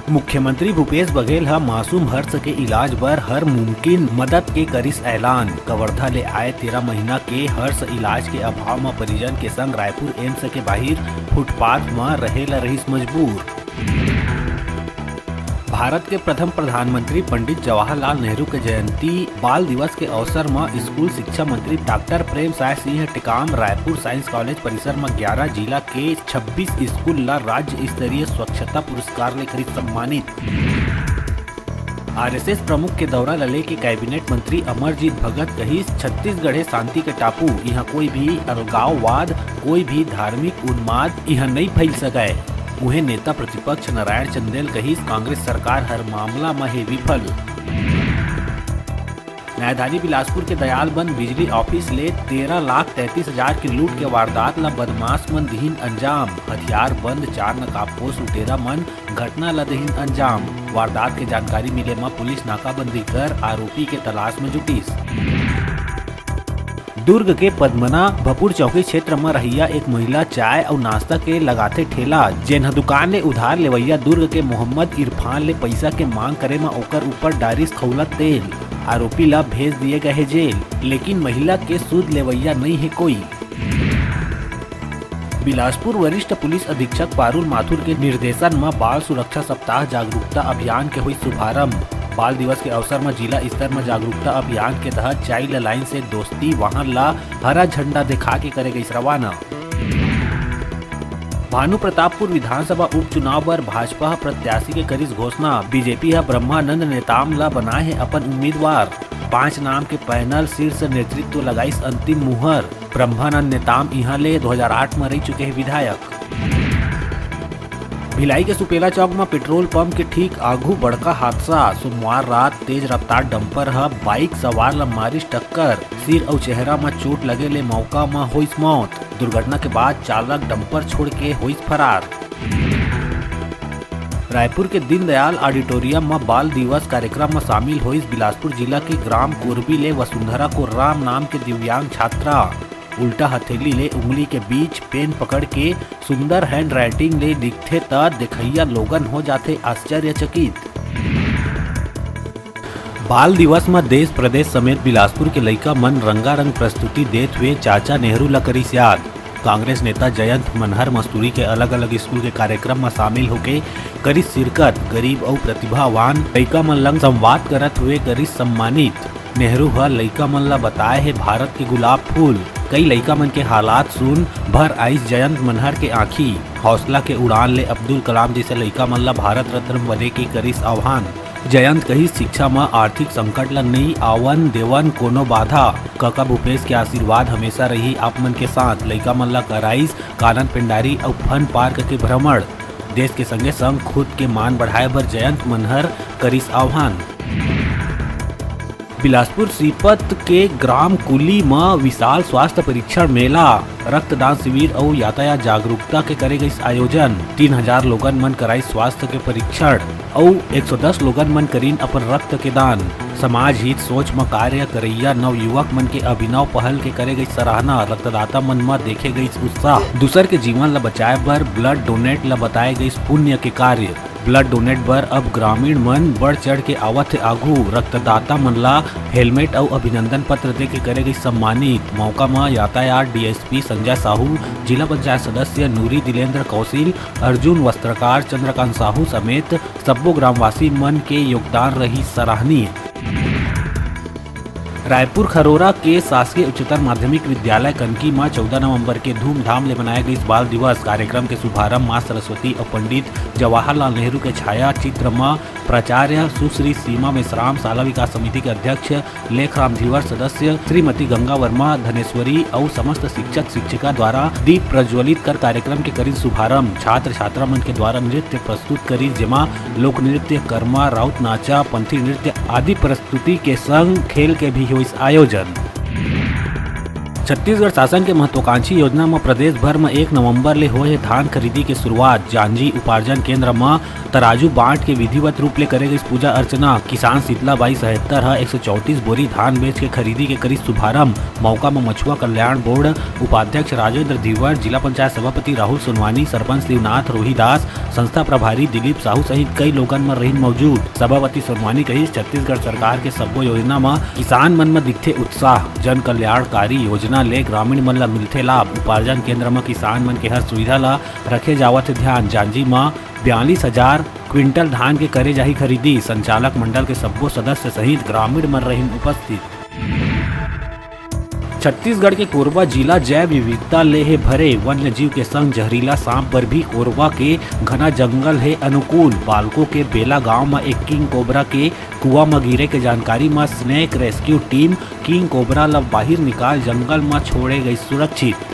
मुख्यमंत्री भूपेश बघेल ह मासूम हर्ष के इलाज बर हर मुमकिन मदद के करिस ऐलान। कवर्धा ले आए 13 महीना के हर्ष इलाज के अभाव में परिजन के संग रायपुर एम्स के बाहर फुटपाथ में रहेला रहिस मजबूर। भारत के प्रथम प्रधानमंत्री पंडित जवाहरलाल नेहरू के जयंती बाल दिवस के अवसर में स्कूल शिक्षा मंत्री डॉक्टर प्रेम साय सिंह टेकाम रायपुर साइंस कॉलेज परिसर में 11 जिला के 26 स्कूल ला राज्य स्तरीय स्वच्छता पुरस्कार ले करीब सम्मानित। आरएसएस प्रमुख के दौरा लले के कैबिनेट मंत्री अमरजीत भगत कहिस छत्तीसगढ़ शांति के टापू, यहाँ कोई भी अलगाववाद कोई भी धार्मिक उन्माद यहाँ नहीं फैल सके। उहे नेता प्रतिपक्ष नारायण चंदेल कहिस कांग्रेस सरकार हर मामला में है विफल। न्यायधारी बिलासपुर के दयालबंद बिजली ऑफिस ले 13,33,000 की लूट के वारदात ला बदमाश मन दिहिन अंजाम। हथियार बंद 4 नकाबपोश लुटेरा मन घटना ला दिहिन अंजाम। वारदात के जानकारी मिले में पुलिस नाकाबंदी कर आरोपी के तलाश में जुटिस। दुर्ग के पद्मना भपुर चौकी क्षेत्र में रहिया एक महिला चाय और नाश्ता के लगाते ठेला, जेन दुकान ले उधार लेवैया दुर्ग के मोहम्मद इरफान ले पैसा के मांग करे में ओकर ऊपर डारिस खौलत तेल। आरोपी ला भेज दिए गए जेल, लेकिन महिला के सूद लेवैया नहीं है कोई। बिलासपुर वरिष्ठ पुलिस अधीक्षक पारुल माथुर के निर्देशन में बाल सुरक्षा सप्ताह जागरूकता अभियान के हुई शुभारंभ। बाल दिवस के अवसर में जिला स्तर में जागरूकता अभियान के तहत चाइल्ड लाइन से दोस्ती वाहन ला हरा झंडा दिखा के करे गई रवाना। भानु प्रतापपुर विधानसभा उपचुनाव पर भाजपा प्रत्याशी के करिस घोषणा। बीजेपी है ब्रह्मानंद नेताम ला बनाए है अपन उम्मीदवार। 5 नाम के पैनल शीर्ष नेतृत्व लगाइस अंतिम मुहर। ब्रह्मानंद नेताम यहाँ ले 2008 में रह चुके हैं विधायक। भिलाई के सुपेला चौक में पेट्रोल पंप के ठीक आगू बड़का हादसा। सोमवार रात तेज रफ्तार डंपर ह बाइक सवार ला मारिस टक्कर। सिर और चेहरा में चोट लगे ले मौका में होइस मौत। दुर्घटना के बाद चालक डंपर छोड़ के होइस फरार। रायपुर के दीनदयाल ऑडिटोरियम में बाल दिवस कार्यक्रम में शामिल होइस बिलासपुर जिला के ग्राम कोरबी ले वसुंधरा को राम नाम के दिव्यांग छात्रा। उल्टा हथेली ले उंगली के बीच पेन पकड़ के सुंदर हैंड राइटिंग ले लिखते त देखैया लोगन हो जाते आश्चर्यचकित। बाल दिवस में देश प्रदेश समेत बिलासपुर के लइका मन रंगारंग प्रस्तुति देते हुए चाचा नेहरू ला करिस याद। कांग्रेस नेता जयंत मनहर मस्तूरी के अलग अलग स्कूल के कार्यक्रम में शामिल होके करिस शिरकत। गरीब और प्रतिभावान लइका मन लंग संवाद करत हुए करिस सम्मानित। नेहरू ह लइका मन ला बताए है भारत के गुलाब फूल। कई लइका मन के हालात सुन भर आइस जयंत मनहर के आँखी। हौसला के उड़ान ले अब्दुल कलाम जैसे लइका मन ला भारत रत्न बने के करिस आह्वान। जयंत कही शिक्षा में आर्थिक संकट ला नहीं आवन देवन कोनो बाधा। काका भूपेश के आशीर्वाद हमेशा रही आप मन के साथ। लइका मन ला कराइस कानन पेंडारी और फन पार्क के भ्रमण। देश के संगे संग खुद के मान बढ़ाए बर जयंत मनहर करिस आह्वान। बिलासपुर सीपत के ग्राम कुली में विशाल स्वास्थ्य परीक्षण मेला, रक्तदान शिविर और यातायात जागरूकता के करे गई आयोजन। 3000 लोगन मन कराई स्वास्थ्य के परीक्षण और 110 लोगन मन करीन अपन रक्त के दान। समाज हित सोच में कार्य करैया नव युवक मन के अभिनव पहल के करे गई सराहना। रक्तदाता मन में देखे गई उत्साह। दूसर के जीवन ला बचाए बर ब्लड डोनेट ला बताए गई पुण्य के कार्य। ब्लड डोनेट बर अब ग्रामीण मन बढ़ चढ़ के आवत है आगू। रक्तदाता मन ला हेलमेट और अभिनंदन पत्र दे के करे गई सम्मानित। मौका में यातायात डीएसपी संजय साहू, जिला पंचायत सदस्य नूरी दिलेंद्र कौशिल, अर्जुन वस्त्रकार, चंद्रकांत साहू समेत सब्बो ग्रामवासी मन के योगदान रही सराहनीय। रायपुर खरोरा के शासकीय उच्चतर माध्यमिक विद्यालय कनकी में 14 नवंबर के धूमधाम ले मनाए गए बाल दिवस कार्यक्रम के शुभारंभ मां सरस्वती और पंडित जवाहरलाल नेहरू के छाया चित्र में प्राचार्य सुश्री सीमा मेश्राम, शाला विकास समिति के अध्यक्ष लेखराम धीवर, सदस्य श्रीमती गंगा वर्मा धनेश्वरी और समस्त शिक्षक शिक्षिका द्वारा दीप प्रज्वलित कर कार्यक्रम के करी शुभारंभ। छात्र छात्रा मन के द्वारा नृत्य प्रस्तुत करी, जेमा लोक नृत्य, कर्मा, राउत नाचा, पंथी नृत्य आदि प्रस्तुति के संग खेल के भी हुई आयोजन। छत्तीसगढ़ शासन के महत्वाकांक्षी योजना में प्रदेश भर में 1 नवंबर ले होए धान खरीदी के शुरुआत। जांजी उपार्जन केंद्र में तराजू बांट के विधिवत रूप ले करे गई पूजा अर्चना। किसान शीतला बाई 77 ह 134 बोरी धान बेच के खरीदी के करी शुभारंभ। मौका में मछुआ कल्याण बोर्ड उपाध्यक्ष राजेंद्र धीवर, जिला पंचायत सभापति राहुल सोनवानी, सरपंच शिवनाथ रोहिदास, संस्था प्रभारी दिलीप साहू सहित कई लोगन में रही मौजूद। सभापति सोनवानी कही छत्तीसगढ़ सरकार के सब्बो योजना में किसान मन में दिखते उत्साह। जन कल्याणकारी योजना ले ग्रामीण मन ला मिलथे लाभ। उपार्जन केंद्र में किसान मन के हर सुविधा ला रखे जावत ध्यान। जांजी में 42,000 क्विंटल धान के करे जाही खरीदी। संचालक मंडल के सब्बो सदस्य सहित ग्रामीण मन रही उपस्थित। छत्तीसगढ़ के कोरबा जिला जैव विविधता ले है भरे। वन्य जीव के संग जहरीला सांप पर भी कोरबा के घना जंगल है अनुकूल। बालको के बेला गांव में एक किंग कोबरा के कुआ में गिरे के जानकारी में snake rescue team king cobra ला बाहर निकाल जंगल में छोड़े गई सुरक्षित।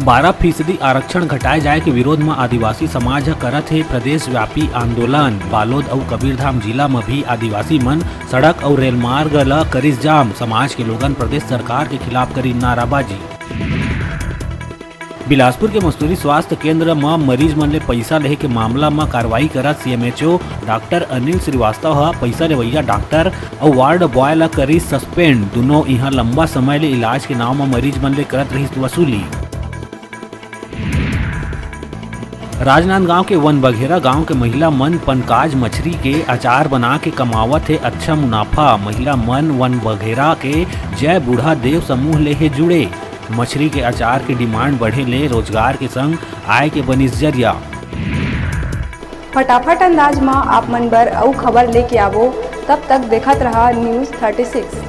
12% आरक्षण घटाए जाए के विरोध में आदिवासी समाज करत है प्रदेश व्यापी आंदोलन। बालोद और कबीरधाम जिला में भी आदिवासी मन सड़क और रेल मार्ग ला करिस जाम। समाज के लोगन प्रदेश सरकार के खिलाफ करी नाराबाजी। बिलासपुर के मस्तूरी स्वास्थ्य केंद्र में मरीज मन ले पैसा लेहे के मामला में कार्रवाई करत सीएमएचओ डॉक्टर अनिल श्रीवास्तव ह पैसा लेवैया डॉक्टर और वार्ड बॉय ला करी सस्पेंड। दोनों यहाँ लंबा समय ले इलाज के नाम में मरीज मन ले करत रही वसूली। राजनांदगांव के वन बघेरा गांव के महिला मन पनकाज मछली के अचार बना के कमावत है अच्छा मुनाफा। महिला मन वन बघेरा के जय बूढ़ा देव समूह ले है जुड़े। मछली के अचार के डिमांड बढ़े ले रोजगार के संग आय के बनिस जरिया। फटाफट अंदाज में आप मन बर अउ खबर लेके आवो। तब तक देखत रहा न्यूज़ 36।